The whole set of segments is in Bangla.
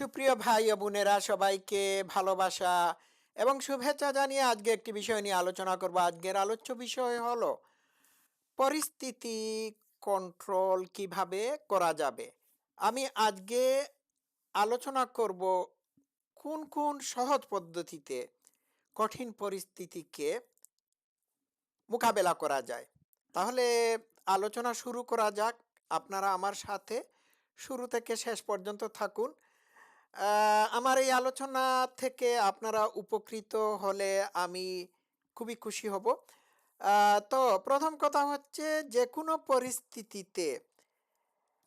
সুপ্রিয় ভাই ও বোনেরা সবাইকে ভালোবাসা এবং শুভেচ্ছা জানিয়ে আজকে একটি বিষয় নিয়ে আলোচনা করব। আজকের আলোচ্য বিষয় হলো পরিস্থিতি কন্ট্রোল কিভাবে করা যাবে। আমি আজকে আলোচনা করব কোন কোন সহজ পদ্ধতিতে কঠিন পরিস্থিতিকে মোকাবেলা করা যায়। তাহলে আলোচনা শুরু করা যাক। আপনারা আমার সাথে শুরু থেকে শেষ পর্যন্ত থাকুন। আমার এই আলোচনা থেকে আপনারা উপকৃত হলে আমি খুবই খুশি হব। তো প্রথম কথা হচ্ছে, যেকোনো পরিস্থিতিতে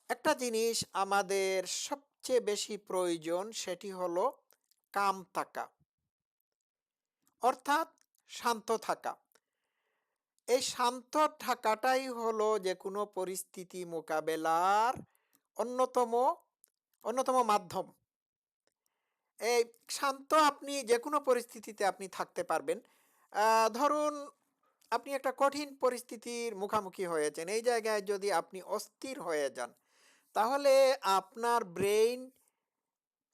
একটা জিনিস আমাদের সবচেয়ে বেশি প্রয়োজন, সেটি হলো কাম থাকা, অর্থাৎ শান্ত থাকা। এই শান্ত থাকাটাই হলো যেকোনো পরিস্থিতি মোকাবেলার অন্যতম অন্যতম মাধ্যম। এই শান্ত আপনি যেকোনো পরিস্থিতিতে আপনি থাকতে পারবেন। ধরুন আপনি একটা কঠিন পরিস্থিতির মুখোমুখি হয়েছেন। এই জায়গায় যদি আপনি অস্থির হয়ে যান, তাহলে আপনার ব্রেইন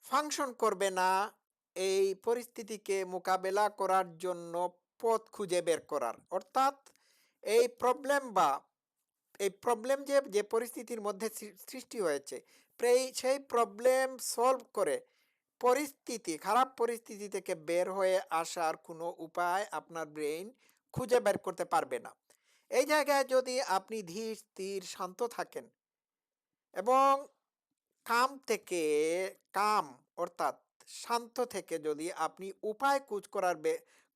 ফাংশন করবে না এই পরিস্থিতিকে মোকাবেলা করার জন্য পথ খুঁজে বের করার। অর্থাৎ এই প্রবলেম বা এই প্রবলেম যে পরিস্থিতির মধ্যে সৃষ্টি হয়েছে, সেই প্রবলেম সলভ করে খারাপ পরিস্থিতি থেকে বের হয়ে আসার কোনো উপায় আপনার ব্রেইন খুঁজে বের করতে পারবে না। এই জায়গায় যদি আপনি ধীর স্থির শান্ত থাকেন এবং কাম থেকে কাম অর্থাৎ শান্ত থেকে যদি আপনি উপায়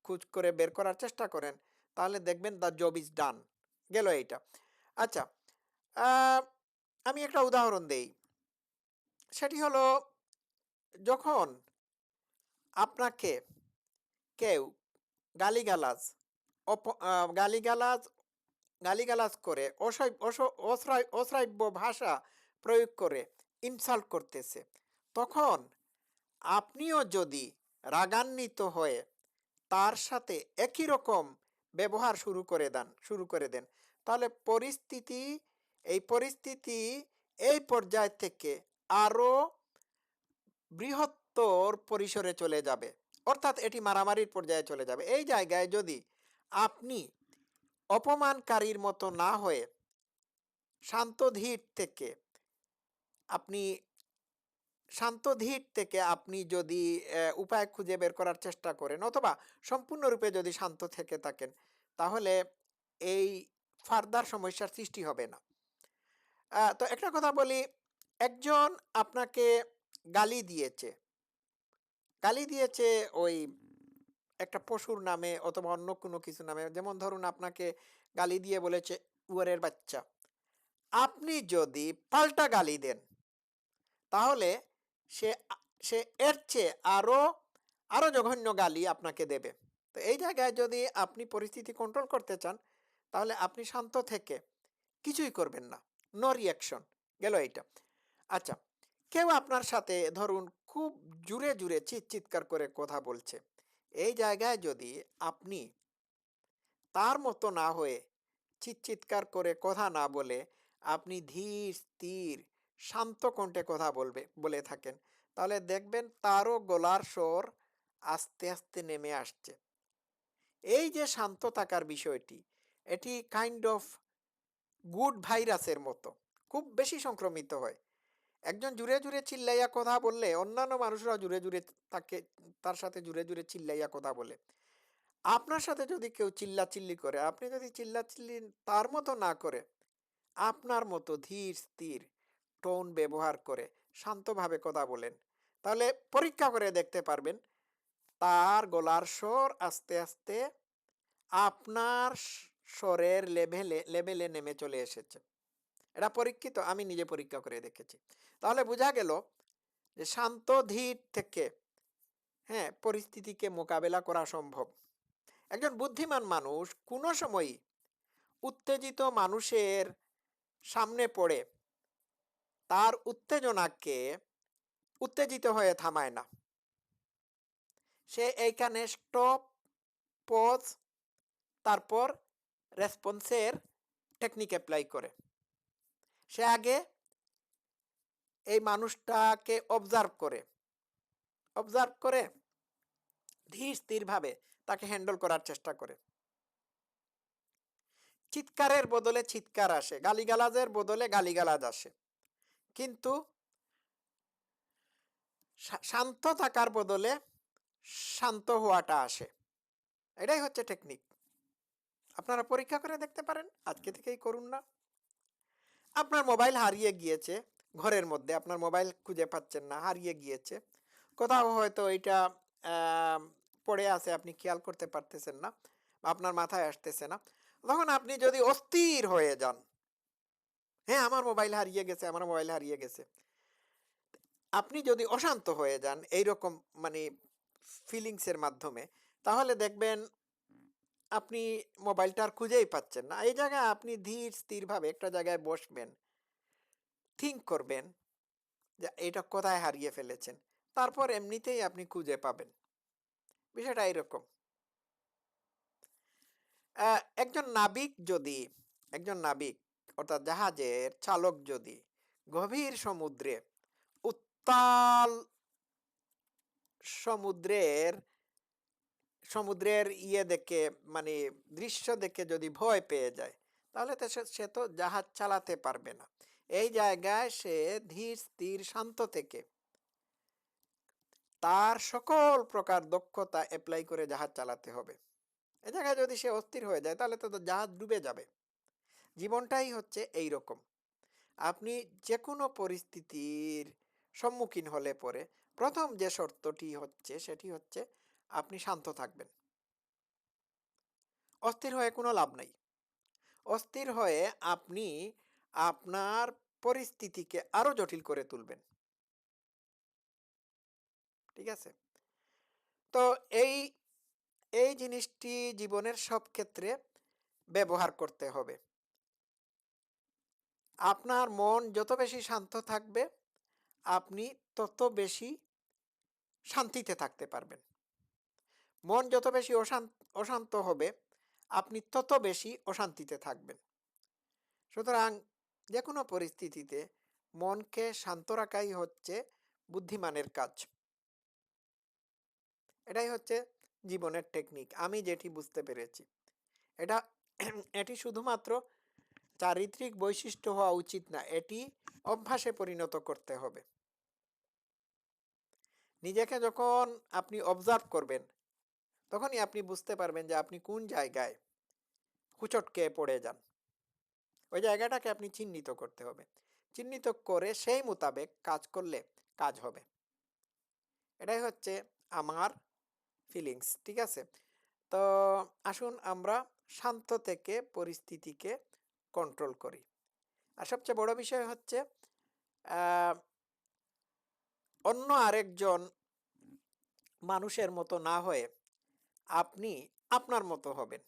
খোঁজ করে বের করার চেষ্টা করেন, তাহলে দেখবেন দ্য জব ইজ ডান। গেল এইটা। আচ্ছা, আহ, আমি একটা উদাহরণ দেই। সেটি হলো, যখন আপনাকে কেউ গালিগালাজ গালিগালাজ গালিগালাজ করে অশ্রাব্য ভাষা প্রয়োগ করে ইনসাল্ট করতেছে, তখন আপনিও যদি রাগান্বিত হয়ে তার সাথে একই রকম ব্যবহার শুরু করে দেন, তাহলে পরিস্থিতি এই পর্যায় থেকে আরো বৃহত্তর পরিসরে চলে যাবে। অর্থাৎ এটি মারামারির পর্যায়ে চলে যাবে। এই জায়গায় যদি আপনি অপমানকারীর মতো না হয়ে শান্ত ধীর থেকে আপনি আপনি যদি উপায় খুঁজে বের করার চেষ্টা করেন, অথবা সম্পূর্ণরূপে যদি শান্ত থেকে থাকেন, তাহলে এই ফার্দার সমস্যার সৃষ্টি হবে না। তো একটা কথা বলি, একজন আপনাকে গালি দিয়েছে গালি দিয়েছে ওই একটা পশুর নামে অথবা অন্য কোনো কিছু নামে। যেমন ধরুন, আপনাকে গালি দিয়ে বলেছে উয়ারের বাচ্চা। আপনি যদি পাল্টা গালি দেন, তাহলে সে সে এর চেয়ে আরো আরো জঘন্য গালি আপনাকে দেবে। তো এই জায়গায় যদি আপনি পরিস্থিতি কন্ট্রোল করতে চান, তাহলে আপনি শান্ত থেকে কিছুই করবেন না, নো রিয়াকশন। গেল এইটা। আচ্ছা, কেউ আপনার সাথে ধরুন খুব জুড়ে জুড়ে চিৎকার করে কথা বলছে। এই জায়গায় যদি আপনি তার মতো না হয়ে চিৎকার করে কথা না বলে আপনি ধীর স্থির শান্ত কণ্ঠে কথা বলে থাকেন, তাহলে দেখবেন তারও গলার স্বর আস্তে আস্তে নেমে আসছে। এই যে শান্ত থাকার বিষয়টি, এটি কাইন্ড অফ গুড ভাইরাসের মতো, খুব বেশি সংক্রমিত হয়। একজন জুড়ে জুড়ে চিল্লাইয়া কথা বললে অন্যান্য মানুষরা জুড়ে জুড়ে তাকে তার সাথে জুড়ে জুড়ে চিল্লাইয়া কথা বলে। আপনার সাথে যদি কেউ চিল্লাচিল্লি করে, আপনি যদি চিল্লাচিল্লি তার মতো না করে আপনার মতো ধীর স্থির টোন ব্যবহার করে শান্তভাবে কথা বলেন, তাহলে পরীক্ষা করে দেখতে পারবেন তার গলার স্বর আস্তে আস্তে আপনার স্বরের লেভেলে নেমে চলে এসেছে। এটা পরীক্ষিত, আমি নিজে পরীক্ষা করে দেখেছি। তাহলে বোঝা গেল যে শান্ত ধীর থেকে পরিস্থিতিকে মোকাবেলা করা সম্ভব। একজন বুদ্ধিমান মানুষ কোনো সময়ই উত্তেজিত মানুষের সামনে পড়ে তার উত্তেজিত হয়ে থামায় না। সে এইখানে স্টপ, পজ, তারপর রেসপন্সের টেকনিক অ্যাপ্লাই করে। সে আগে এই মানুষটাকে অবজার্ভ করে অবজার্ভ করে ধীর স্থিরভাবে তাকে হ্যান্ডেল করার চেষ্টা করে। চিৎকারের বদলে চিৎকার আসে, গালিগালাজের বদলে গালিগালাজ আসে, কিন্তু শান্ত থাকার বদলে শান্ত হওয়াটা আসে। এটাই হচ্ছে টেকনিক। আপনারা পরীক্ষা করে দেখতে পারেন, আজকে থেকেই করুন না। আপনার মোবাইল হারিয়ে গিয়েছে, ঘরের মধ্যে আপনার মোবাইল খুঁজে পাচ্ছেন না, হারিয়ে গিয়েছে কোথাও, হয়তো এটা পড়ে আছে, আপনি খেয়াল করতে পারতেছেন না, আপনার মাথায় আসতেছে না। তখন আপনি যদি অস্থির হয়ে যান, হ্যাঁ আমার মোবাইল হারিয়ে গেছে, আমার মোবাইল হারিয়ে গেছে, আপনি যদি অশান্ত হয়ে যান এইরকম মানে ফিলিংস এর মাধ্যমে, তাহলে দেখবেন আপনি মোবাইলটা আর খুঁজেই পাচ্ছেন না। এই জায়গায় আপনি ধীর স্থিরভাবে একটা জায়গায় বসবেন, থিঙ্ক করবেন যে এটা কোথায় হারিয়ে ফেলেছেন, তারপর এমনিতেই আপনি খুঁজে পাবেন। বিষয়টা এরকম। একজন নাবিক যদি, একজন নাবিক অর্থাৎ জাহাজের চালক যদি গভীর সমুদ্রে উত্তাল সমুদ্রের সমুদ্রের দেখে মানে দৃশ্য দেখে যদি ভয় পেয়ে যায়, তাহলে তো সে তো জাহাজ চালাতে পারবে না। এই জায়গায় সে ধীর স্থির শান্ত থেকে তার সকল প্রকার দক্ষতা অ্যাপ্লাই করে জাহাজ চালাতে হবে। এ জায়গায় যদি সে অস্থির হয়ে যায়, তাহলে তো জাহাজ ডুবে যাবে। জীবনটাই হচ্ছে এই রকম। আপনি যে কোনো পরিস্থিতির সম্মুখীন হলে পরে প্রথম যে শর্তটি হচ্ছে সেটি হচ্ছে আপনি শান্ত থাকবেন। অস্থির হয়ে কোনো লাভ নাই। অস্থির হয়ে আপনি আপনার পরিস্থিতিকে আরো জটিল করে তুলবেন। ঠিক আছে? তো এই এই জিনিসটি জীবনের সব ক্ষেত্রে ব্যবহার করতে হবে। আপনার মন যত বেশি শান্ত থাকবে, আপনি তত বেশি শান্তিতে থাকতে পারবেন। মন যত বেশি অশান্ত হবে, আপনি তত বেশি অশান্তিতে থাকবেন। সুতরাং যে কোনো পরিস্থিতিতে মনকে শান্ত রাখাই হচ্ছে বুদ্ধিমানের কাজ। এটাই হচ্ছে জীবনের টেকনিক, আমি যেটি বুঝতে পেরেছি। এটা এটি শুধুমাত্র চারিত্রিক বৈশিষ্ট্য হওয়া উচিত না, এটি অভ্যাসে পরিণত করতে হবে। নিজেকে যখন আপনি অবজার্ভ করবেন, তখনই আপনি বুঝতে পারবেন যে আপনি কোন জায়গায় হুচটকে পড়ে যান। ওই জায়গাটাকে আপনি চিহ্নিত করতে হবে। চিহ্নিত করে সেই মোতাবেক কাজ করলে কাজ হবে। এটাই হচ্ছে আমার ফিলিংস। ঠিক আছে? তো আসুন আমরা শান্ত থেকে পরিস্থিতিকে কন্ট্রোল করি। আর সবচেয়ে বড় বিষয় হচ্ছে আহ, অন্য আরেকজন মানুষের মতো না হয়ে আপনি আপনার মতো হবেন।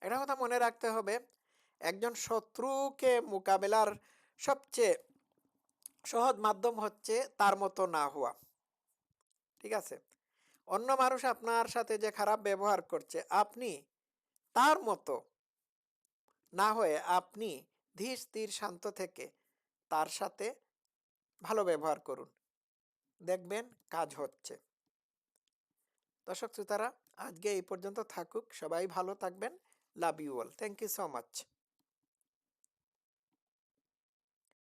এটা কথা মনে রাখতে হবে, একজন শত্রুকে মোকাবেলার সবচেয়ে সহজ মাধ্যম হচ্ছে তার মতো না হওয়া। ঠিক আছে? অন্য মানুষ আপনার সাথে যে খারাপ ব্যবহার করছে, আপনি তার মতো না হয়ে আপনি ধীর স্থির শান্ত থেকে তার সাথে ভালো ব্যবহার করুন, দেখবেন কাজ হচ্ছে। দর্শক শ্রোতারা, আজকে এই পর্যন্ত থাকুক। সবাই ভালো থাকবেন। Love you all. Thank you so much.